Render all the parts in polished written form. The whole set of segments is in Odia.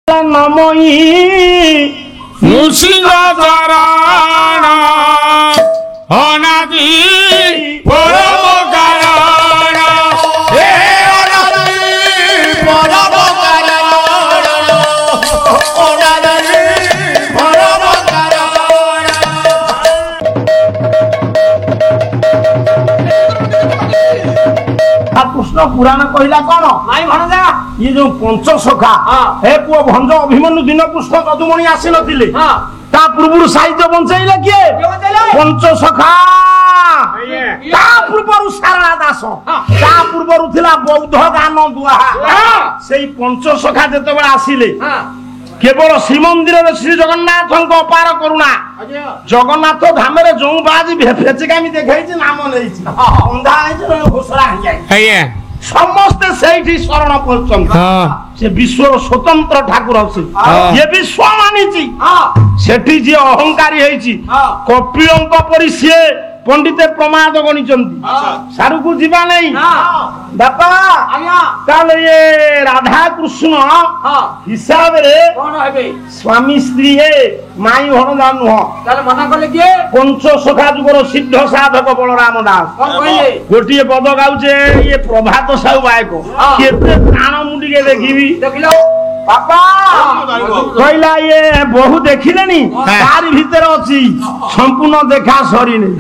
নময়ী নৃসিংহ চরণ অনাদি পরম কারণ হে অনাদি পরম কারণ অনাদি পরম কারণ। কৃষ্ণ পুরাণ কহিলা কোন ନାଇଁ ଭଣଜା ଇଏ ଯୋଉ ପଞ୍ଚ ସଖା ହେ ପୁଅ ଭଞ୍ଜ ଅଭିମନ୍ୟୁ ଦିନ କୃଷ୍ଣ ଯଦୁମଣି ଆସି ନଥିଲେ ତା ପୂର୍ବରୁ ସାହିତ୍ୟ ବଞ୍ଚେଇଲେ କିଏ? ପଞ୍ଚ ସଖା। ତା ପୂର୍ବରୁ ସାରଳା ଦାସ, ତା ପୂର୍ବରୁ ଥିଲା ବୌଦ୍ଧ ଗାନ ଦୁଆହା। ସେଇ ପଞ୍ଚ ସଖା ଯେତେବେଳେ ଆସିଲେ କେବଳ ଶ୍ରୀମନ୍ଦିରରେ ଶ୍ରୀ ଜଗନ୍ନାଥଙ୍କ ଅପାର କରୁଣା। ଜଗନ୍ନାଥ ଧାମରେ ଯୋଉ ବାଜି ଫେଚିକାମି ଦେଖେଇଛି ନାମ ନେଇଛି ଅନ୍ଧା ହେଇଛି ଘୋଷଣା ହେଇଯାଇଛି ସମସ୍ତେ ସେଇଠି ଶରଣ ପଡୁଛନ୍ତି। ସେ ବିଶ୍ୱର ସ୍ୱତନ୍ତ୍ର ଠାକୁର ଅଛି, ଇଏ ବିଶ୍ୱ ମାନିଛି। ସେଠି ଯିଏ ଅହଙ୍କାରୀ ହେଇଛି କପିଳଙ୍କ ପରି ସିଏ ପଣ୍ଡିତେ ପ୍ରମାଦ ଗଣିଛନ୍ତି। ସାରୁକୁ ଯିବା ନେଇ ବାପା ତାହେଲେ ଇଏ ରାଧା କୃଷ୍ଣ ହିସାବରେ ସ୍ୱାମୀ ସ୍ତ୍ରୀ ମାଇ ଭଣଜା ନୁହଁ। ପଞ୍ଚ ସଖା ଯୁଗର ସିଦ୍ଧ ସାଧକ ବଳରାମ ଦାସ ଗୋଟିଏ ପଦ ଗାଉଛେ ଇଏ ପ୍ରଭାତ ସାହୁ ବାୟକ। କେତେ ପ୍ରାଣ ମୁଁ ଟିକେ ଦେଖିବି ବାପା କହିଲା ଇଏ ବହୁ ଦେଖିଲେଣି ତାରି ଭିତରେ ଅଛି ସମ୍ପୂର୍ଣ୍ଣ ଦେଖା ସରିନି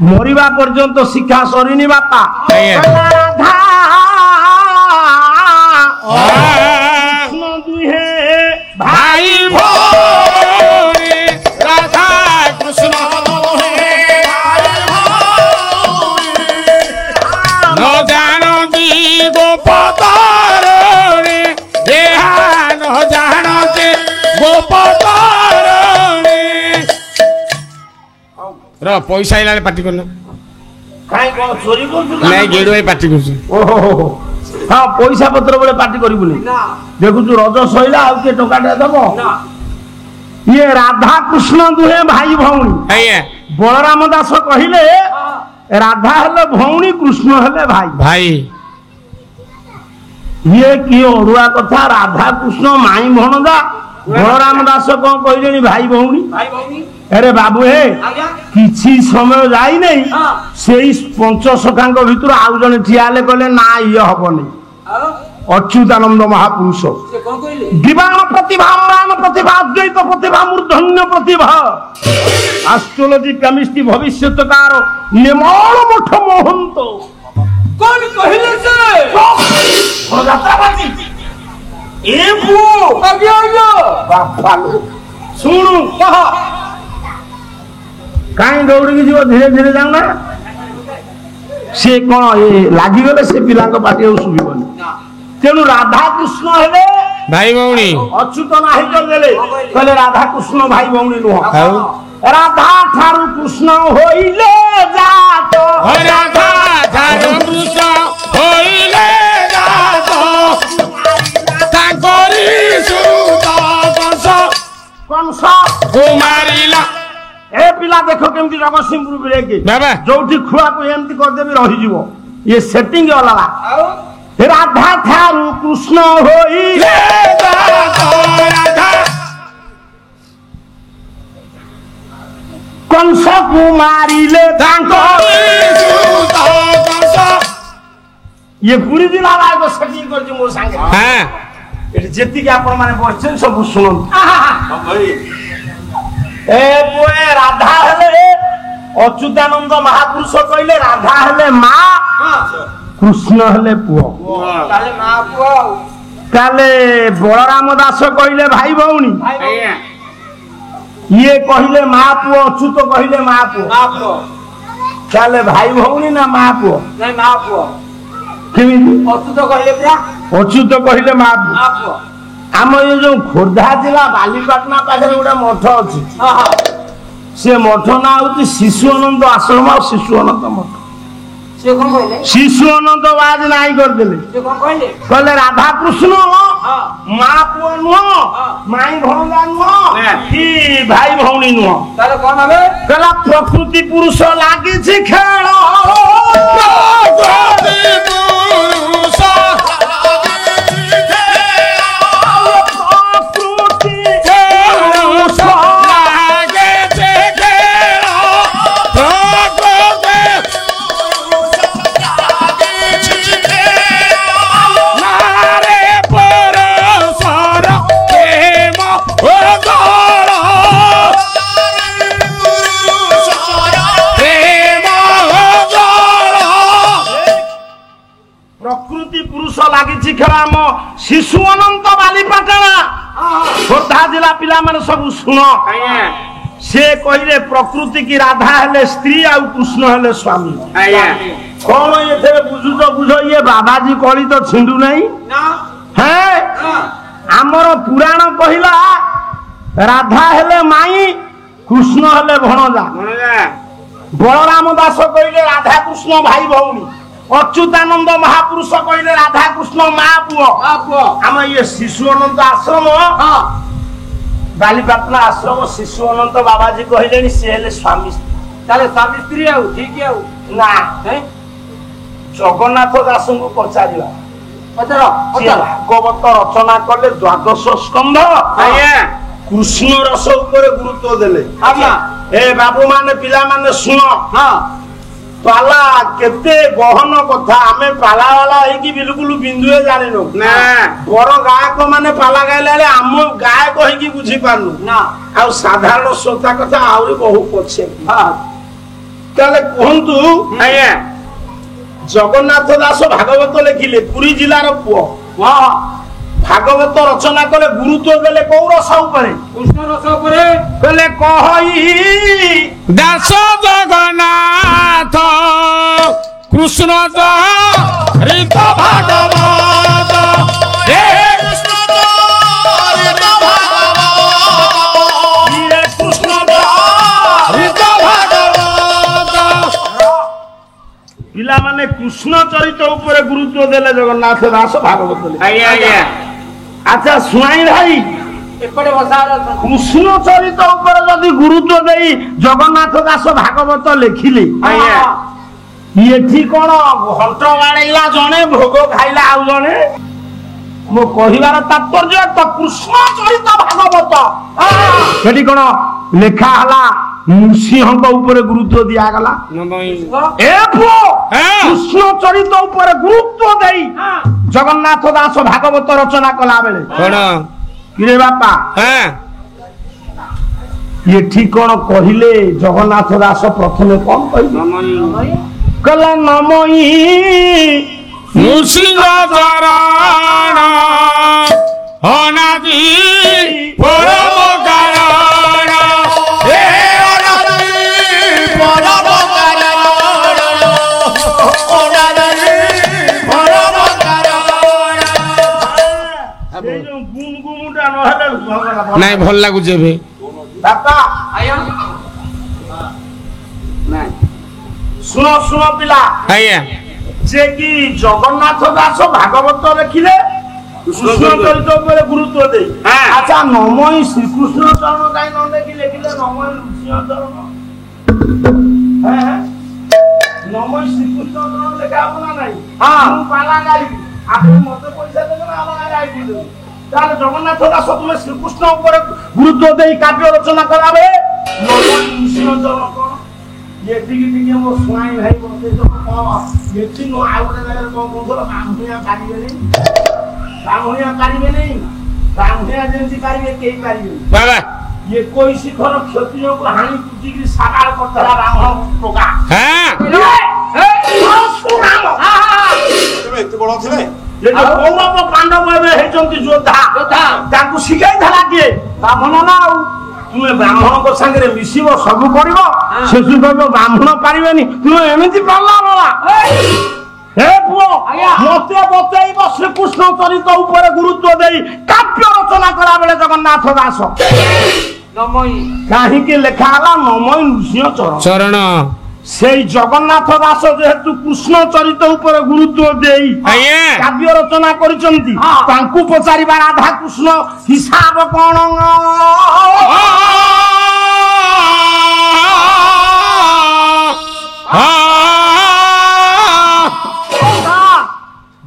ମରିବା ପର୍ଯ୍ୟନ୍ତ ଶିକ୍ଷା ସରିନି ବାପା। ରାଧା କୃଷ୍ଣ ଦୁହେଁ ଭାଇ ଭଉଣୀ ରାଧା କୃଷ୍ଣ ନ ଜାଣନ୍ତି ଗୋପତାରଣୀ ଏହା ନ ଜାଣନ୍ତି ଗୋପତାରଣୀ। ର ପଇସା ଆଇଲା ପାଟି କରୁନ କାଇଁ କଣ ଚୋରି କରୁଛୁ? ନାଇଁ ଗେଡୁ ଭାଇ ପାଟି କରୁଛୁ। ଓହୋ ହଁ ପଇସା ପତ୍ର ବେଳେ ପାଟି କରିବୁନି। ଦେଖୁଛୁ ରଜ ସଇଲା ଆଉ କିଏ ଟଙ୍କାଟେ ଦବ? ଇଏ ରାଧା କୃଷ୍ଣ ଦୁହେଁ ଭାଇ ଭଉଣୀ। ବଳରାମ ଦାସ କହିଲେ ରାଧା ହେଲେ ଭଉଣୀ କୃଷ୍ଣ ହେଲେ ଭାଇ ଭାଇ। ଇଏ କିଏ ଅଡୁଆ କଥା? ରାଧା କୃଷ୍ଣ ମାଇଁ ଭଣଜା। ବଳରାମ ଦାସ କଣ କହିଲେଣି ଭାଇ ଭଉଣୀ? ଆରେ ବାବୁ ହେ କିଛି ସମୟ ଯାଇନାହିଁ ସେଇ ପଞ୍ଚ ସଖାଙ୍କ ଭିତରୁ ଆଉ ଜଣେ ଠିଆ ହେଲେ କହିଲେ ନା ଇଏ ହବନି। ଅଚ୍ୟୁତାନନ୍ଦ ମହାପୁରୁଷ ଦିବାଣ ପ୍ରତିଭା ମ୍ଳାନ ପ୍ରତିଭା ଅଦ୍ୱୈତ ପ୍ରତିଭା ମୂର୍ଧନ୍ୟ ପ୍ରତିଭା ଆଷ୍ଟ୍ରୋଲୋଜି କେମିଷ୍ଟ୍ରି ଭବିଷ୍ୟତକାର ନିର୍ମଳ ମଠ ମହନ୍ତ କଣ କହିଲେ ସେ ଯାତ୍ରାବାଦୀ ଏ ପୁଅ ବାପା ଶୁଣୁ କାହିଁ ଦୌଡ଼ିକି ଯିବ ଧୀରେ ଧୀରେ ଯାଉନା। ସେ କଣ ଲାଗିଗଲେ ସେ ପିଲାଙ୍କ ପାଟି ଆଉ ଶୁଭିବନି। ତେଣୁ ରାଧା କୃଷ୍ଣ ହେଲେ ଭାଇ ଭଉଣୀ। ଅଚ୍ୟୁତ ନାହିଁ କରିଦେଲେ କହିଲେ ରାଧା କୃଷ୍ଣ ଭାଇ ଭଉଣୀ ନୁହଁ। ରାଧା ଠାରୁ କୃଷ୍ଣ ହୋଇଲେ ଜାତ ରାଧା ଠାରୁ କୃଷ୍ଣ ହୋଇଲେ ଜାତ ତାଙ୍କରି ସୁତ କଂସ ମାରିଲା। ଏ ପିଲା ଦେଖ କେମିତି ଜଗତସିଂହପୁର ବିରେକି ବାବା ଯୋଉଠି ଖୁଆକୁ ଏମିତି କରିଦେବି ରହିଯିବ। ଇଏ ସେଟିଂ ଅଲଗା। ରାଧା ଠାରୁ କୃଷ୍ଣ ହୋଇଲେ ରାଧା କଂସକୁ ମାରିଲେ ତାଙ୍କରି ସୁତ କଂସ। ଇଏ ପୁରୀ ଜିଲ୍ଲା ଲାଗ ସେଟିଂ କରିଛି ମୋ ସାଙ୍ଗେ। ଏଠି ଯେତିକି ଆପଣ ମାନେ ବସିଛନ୍ତି ସବୁ ଶୁଣନ୍ତୁ। ଏ ପୁଏ ରାଧା ହେଲେ ଅଚ୍ୟୁତାନନ୍ଦ ମହାପୁରୁଷ କହିଲେ ରାଧା ହେଲେ ମା କୃଷ୍ଣ ହେଲେ ପୁଅ। ତାହେଲେ ବଳରାମ ଦାସ କହିଲେ ଭାଇ ଭଉଣୀ, ଇଏ କହିଲେ ମା ପୁଅ, ଅଚ୍ୟୁତ କହିଲେ ମା ପୁଅ। ତାହେଲେ ଭାଇ ଭଉଣୀ ନା ମା ପୁଅ? କେମିତି? ଅଚ୍ୟୁତ କହିଲେ ମା ପୁଅ। ଆମ ଏ ଯୋଉ ଖୋର୍ଦ୍ଧା ଜିଲ୍ଲା ବାଲିପାଟଣା ପାଖରେ ଗୋଟେ ମଠ ଅଛି। ସେ ମଠ ନାଁ ହଉଛି ଶିଶୁ ଅନନ୍ତ ଆଶ୍ରମ ଆଉ ଶିଶୁ ଅନନ୍ତ ମଠ। ଶିଶୁ ଅନନ୍ତ ବାଦ ନାହିଁ କରିଦେଲେ। କହିଲେ ରାଧା କୃଷ୍ଣ ମା ପୁଅ ନୁହଁ, ମାଇଁ ଭଣଜା ନୁହଁ, କି ଭାଇ ଭଉଣୀ ନୁହଁ। କହିଲା ପ୍ରକୃତି ପୁରୁଷ ଲାଗିଛି ଖେଳ। ଶିଶୁ ଅନନ୍ତ ବାଲିପାଟଣା ଖୋର୍ଦ୍ଧା ଜିଲ୍ଲା ପିଲାମାନେ ସବୁ ଶୁଣ। ସେ କହିଲେ ପ୍ରକୃତି କି ରାଧା ହେଲେ ସ୍ତ୍ରୀ ଆଉ କୃଷ୍ଣ ହେଲେ ସ୍ୱାମୀ। କଣ ଏଥିରେ ବୁଝୁଛ ବୁଝ, ଇଏ ବାବାଜୀ କଳି ତ ଛିଣ୍ଡୁ ନାହିଁ। ହେ ଆମର ପୁରାଣ କହିଲା ରାଧା ହେଲେ ମାଇଁ, କୃଷ୍ଣ ହେଲେ ଭଣଜା। ବଳରାମ ଦାସ କହିଲେ ରାଧା କୃଷ୍ଣ ଭାଇ ଭଉଣୀ। ଅଚ୍ୟୁତାନନ୍ଦ ମହାପୁରୁଷ କହିଲେ ରାଧା କୃଷ୍ଣ ମା ପୁଅ। ଆମ ଇଏ ଶିଶୁ ଅନନ୍ତ ଆଶ୍ରମ ବାଲିପାଟଣା ଆଶ୍ରମ ଶିଶୁ ଅନନ୍ତ ବାବାଜୀ କହିଲେଣି ସେ ହେଲେ ସ୍ୱାମୀ। ତାହେଲେ ସ୍ୱାମୀ ସ୍ତ୍ରୀ ଆଉ ଠିକ ଆଉ ନା ଜଗନ୍ନାଥ ଦାସଙ୍କୁ ପଚାରିବା। ଭାଗବତ ରଚନା କଲେ 12 ସ୍କନ୍ଧ, କୃଷ୍ଣ ରସ ଉପରେ ଗୁରୁତ୍ୱ ଦେଲେ। ଏ ବାବୁ ମାନେ ପିଲାମାନେ ଶୁଣ, ପାଲା କେତେ ଗହନ କଥା। ଆମେ ପାଲା ବାଲା ହେଇକି ବିଲକୁଲ ବିନ୍ଦୁଏ ଜାଣିନୁ। ବଡ ଗାୟକ ମାନେ ପାଲା ଗାଇଲା ବେଳେ ଆମ ଗାୟକ ହେଇକି ବୁଝିପାରୁନୁ। ଆଉ ସାଧାରଣ ଶ୍ରୋତା କଥା ଆହୁରି ବହୁ ପଛେ। ତାହେଲେ କୁହନ୍ତୁ, ଜଗନ୍ନାଥ ଦାସ ଭାଗବତ ଲେଖିଲେ, ପୁରୀ ଜିଲ୍ଲାର ପୁଅ। ଭାଗବତ ରଚନା କଲେ, ଗୁରୁତ୍ୱ ଦେଲେ କୋଉ ରସ ଉପରେ? କୃଷ୍ଣ ରସ ଉପରେ। କହିଲେ କହି ଦାସ ଜଗନ୍ନାଥ କୃଷ୍ଣ ଚରିତ ଭାଗବତ, ହେ କୃଷ୍ଣ ଚରିତ ଭାଗବତ, କୃଷ୍ଣ ଚରିତ ଭାଗବତ। ପିଲାମାନେ କୃଷ୍ଣ ଚରିତ ଉପରେ ଗୁରୁତ୍ୱ ଦେଲେ ଜଗନ୍ନାଥ ଦାସ ଭାଗବତ। ଆଚ୍ଛା ଶୁଣାଇ ଭାଇ, ଏପଟେ ବସା କୃଷ୍ଣ ଚରିତ ଉପରେ ଯଦି ଗୁରୁତ୍ୱ ଦେଇ ଜଗନ୍ନାଥ ଦାସ ଭାଗବତ ଲେଖିଲେ, ଏଠି କଣ ଘଣ୍ଟ ବାଡେଇଲା ଜଣେ, ଭୋଗ ଖାଇଲା ଆଉ ଜଣେ? ମୋ କହିବାର ତାତ୍ପର୍ଯ୍ୟ ତ କୃଷ୍ଣ ଚରିତ ଭାଗବତ ସେଠି କଣ ଲେଖା ହେଲା ନୃସିଂହଙ୍କ ଉପରେ ଗୁରୁତ୍ୱ ଦିଆଗଲା? ଏ ପୁଅ, କୃଷ୍ଣ ଚରିତ ଉପରେ ଗୁରୁତ୍ୱ ଦେଇ ଜଗନ୍ନାଥ ଦାସ ଭାଗବତ ରଚନା କଲା ବେଳେ କିରେ ବାପା ଏଠି କଣ କହିଲେ? ଜଗନ୍ନାଥ ଦାସ ପ୍ରଥମେ କଣ କହିଲେ? କହିଲା ନମଇ ନୃସିଂହ ଚରଣ ଅନାଦି ପରମ କାରଣ, ହେ ଅନାଦି ପରମ କାରଣ, ଅନାଦି ପରମ କାରଣ। এই যে গুনগুনটা নহলে ନାଇଁ ଭଲ ଲାଗୁଛି ଏବେ। ବାପା ଶୁଣ ଶୁଣ ପିଲା, ଆଜ୍ଞା ଯେ କି ଜଗନ୍ନାଥ ଦାସ ଭାଗବତ ଲେଖିଲେ କୃଷ୍ଣ ଚରିତ ଉପରେ ଗୁରୁତ୍ୱ ଦେଇ। ଆଚ୍ଛା ନମଇ ଶ୍ରୀକୃଷ୍ଣ ଚରଣ କାହିଁ ନ ଲେଖି ଲେଖିଲେ ନମଇ ନୃସିଂହ ଚରଣ? ନମଇ ଶ୍ରୀକୃଷ୍ଣ ଚରଣ ଲେଖା ହବ ନା ନାଇଁ? ମୁଁ ପାଲା ଗାଇବି, ଆପଣ ମତେ ପଇସା ଦେବେ ନା ଅଲଗା ଗାଇବି ଦେବେ? ତାହେଲେ ଜଗନ୍ନାଥ ଦାସ ତୁମେ ଶ୍ରୀକୃଷ୍ଣ ଉପରେ ଗୁରୁତ୍ୱ ଦେଇ କାବ୍ୟ ରଚନା କଲାବେଳେ ନମଇ ନୃସିଂହ ଚରଣ କଣ? ଏଠିକି ଟିକେ ମୋ ସ୍ୱାଇଁ ଭାଇ ବସେଇ ଦବ। ଏଠି ନୁହଁ, ଆଉ ଗୋଟେ ଜାଗାରେ କଣ କହୁଥିଲ? ବାମୁଣିଆ ପାରିବେନି, ବାମୁଣିଆ ପାରିବେନି, ବାମୁଣିଆ ଯେମିତି ପାରିବେ କେହି ପାରିବେନି। 21 ଥର କ୍ଷତ୍ରିୟଙ୍କୁ ହାଣି କୁଟିକି ସାକାର କରିଦେଲା ରାମ ଟୋକା। ଏତେ ବଡ ଥିଲେ କୌରବ ପାଣ୍ଡବ ଏବେ ହେଇଛନ୍ତି ଯୋଦ୍ଧା, ତାଙ୍କୁ ଶିଖାଇଥିଲା କିଏ? ବ୍ରାହ୍ମଣ ନା। ଆଉ ତୁମେ ବ୍ରାହ୍ମଣଙ୍କ ସାଙ୍ଗରେ ମିଶିବ, ସବୁ କରିବ, ଶେଷୁ କହିବ ବ୍ରାହ୍ମଣ ପାରିବେନି, ତୁମେ ଏମିତି ପାଲା ବଳା? ହେ ପୁଅ, ମତେ ବତେଇବ ଶ୍ରୀକୃଷ୍ଣ ଚରିତ ଉପରେ ଗୁରୁତ୍ୱ ଦେଇ କାବ୍ୟ ରଚନା କଲା ବେଳେ ଜଗନ୍ନାଥ ଦାସ କାହିଁକି ଲେଖା ହେଲା ନମଇ ନୃସିଂହ ଚରଣ? সেই জগন্নাথ দাস যেহেতু কৃষ্ণ চরিত উপরে গুরুত্ব দেই কাব্য রচনা করিছন্তি, তাঙ্কু পচারিবা রাধা কৃষ্ণ হিসাব কোন?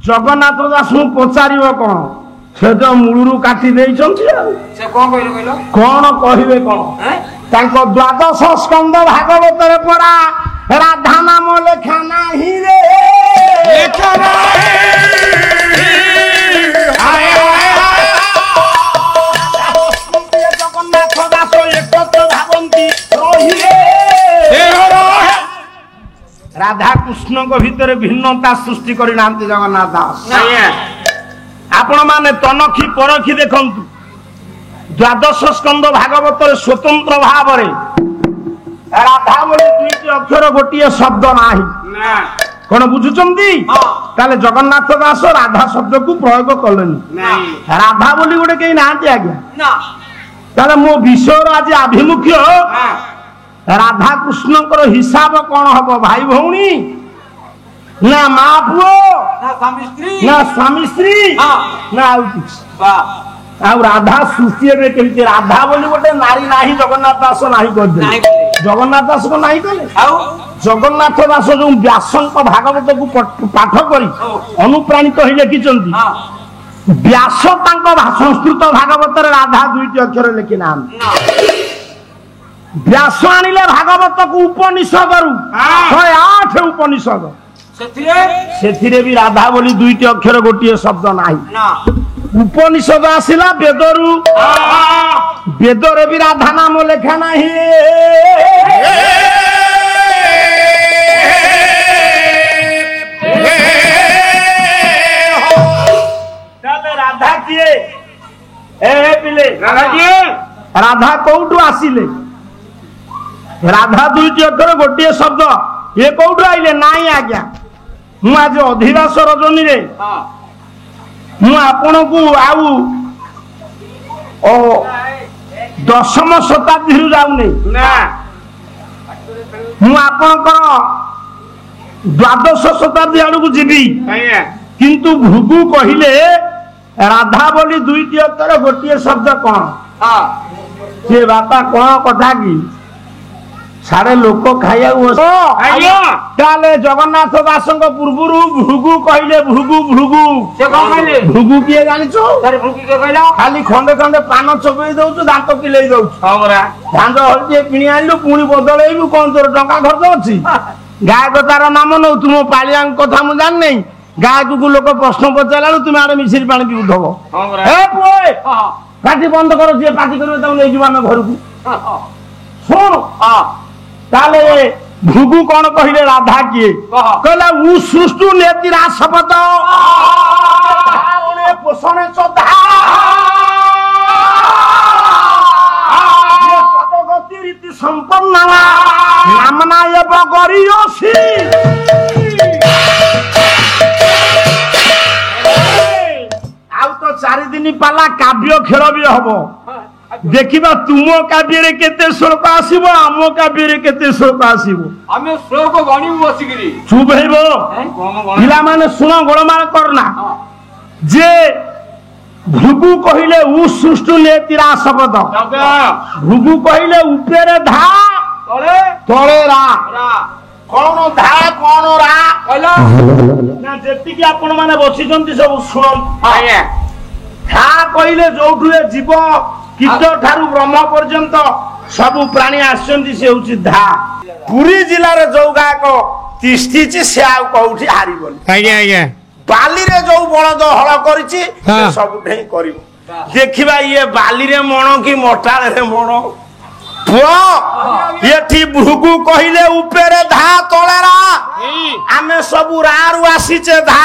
জগন্নাথ দাস পচারিব কোন? সে তো মূলରୁ কাটি ଦେଇଛନ୍ତି ଆଉ ସେ କଣ କହିଲେ କହିଲ? কোন কহিবে কোন? তাঙ্ক 12 স্কন্ধ ভাগবতরে পড়া রাধা নাম লেখা নাহি রে, লেখা নাই। জগন্নাথ দাস একত্র ভাবন্তি রহিরে। রাধা কৃষ্ণଙ୍କ ଭିତରେ ଭିନ୍ନତା ସୃଷ୍ଟି କରି ନାହାନ୍ତି ଜଗନ୍ନାଥ ଦାସ। आपण माने तनखी परखी देखंतु द्वादश स्कंद भागवत स्वतंत्र भाव राधा बोली दुईटी अक्षर गोटे शब्द नाही कौन बुझुचंदी ताले जगन्नाथ दास राधा शब्द को प्रयोग कलेनी राधा बोली गोटे कहीं नांती आज्ञा ताले मो विषय आज आभिमुख्य राधा कृष्ण हिसाब कौन हम भाई भौणी ना माँ पुओ ना स्वामी स्त्री ना आउ राधा सृष्टि में केमती राधा बोली गोटे नारी नाही जगन्नाथ दास नाही कर जगन्नाथ दास को नहीं कले जगन्नाथ दास जो व्यासंक भागवत को पाठ करी अनुप्राणित हो लिखिं व्यास संस्कृत भागवत राधा दुईटी अक्षर लिखि ना व्यास आनिले भागवत को उपनिषद रु 108 उपनिषद से भी राधा बोली दुईटी अक्षर गोटे शब्द नाही उपनिषद आसिला वेदरु वेदरे भी राधा नाम लेखा नहीं राधा किए पिले राधा कौटू आसिले राधा दुईटी अक्षर गोटे शब्द ये कौटू आइले नाई आज्ञा मु आज अधिवास रजनी रे मु आपण को आउ दशम शताब्दी रु जाऊनी मु आपणकर द्वादश शताब्दी आड़ को जीवी किंतु भृगु कहिले राधा बोली दुईटी अक्षर गोटे शब्द कौन से बापा कौन कथा की सारे लोक खाइया जगन्नाथ दास पूर्वर भृगु कहले भृगु भृगु भृगु किए जानी खाली खंडे खंडे पान चबई दौचु दांत किले दौचु धान हल्दी किणी आनलु पुणी बदलैबु कौन तोर टंका खर्च अच्छी गायक तार नाम नौ तुम पालिया कथा मुझे जान नहीं गायक को लोक प्रश्न पचारा तुम आड़े मिश्री पानी पीउथब पार्टी बंद कर जी पार्टी कर घर को शुण ताले भृगु कौन कहले राधा किए कहला उ सृष्टि नेति रासपद पोषण चधा पदगति रीति संपन्न नामना एव गरियोसी आउ तो 4 दिन पाला काव्य खेल भी हबो देखिबा तुम काव्य केते श्लोक आसीबो आम काव्य केते श्लोक आसीबो आमे श्लोक गणी बसिकरी चुप हेबो पिला माने सुन गोळमाळ करना जे भृगु कहिले उ सृष्टि नेतिरा शब्द भृगु कहिले ऊपर धा तळे रा कोन धा कोन रा कहला ना जेति कि आपण माने बसिजंती सब सुन आया धा कहिले जोठुए जीव कीट ठारू ब्रह्म पर्यंत सबु प्राणी आसचंती से होची धा पुरी जिल्ला रे जो गायक तिष्ठिची से आ कोठी हारिबोनी आज्ञा आज्ञा बाली रे जो बळद हळ करिछि से सब ढेई करिवो देखिबा ये बाली रे मण की मोटाळे रे मण पुओ एठी भृगु कहिले ऊपर धा तळेरा आमे सबु रारू आसीचे धा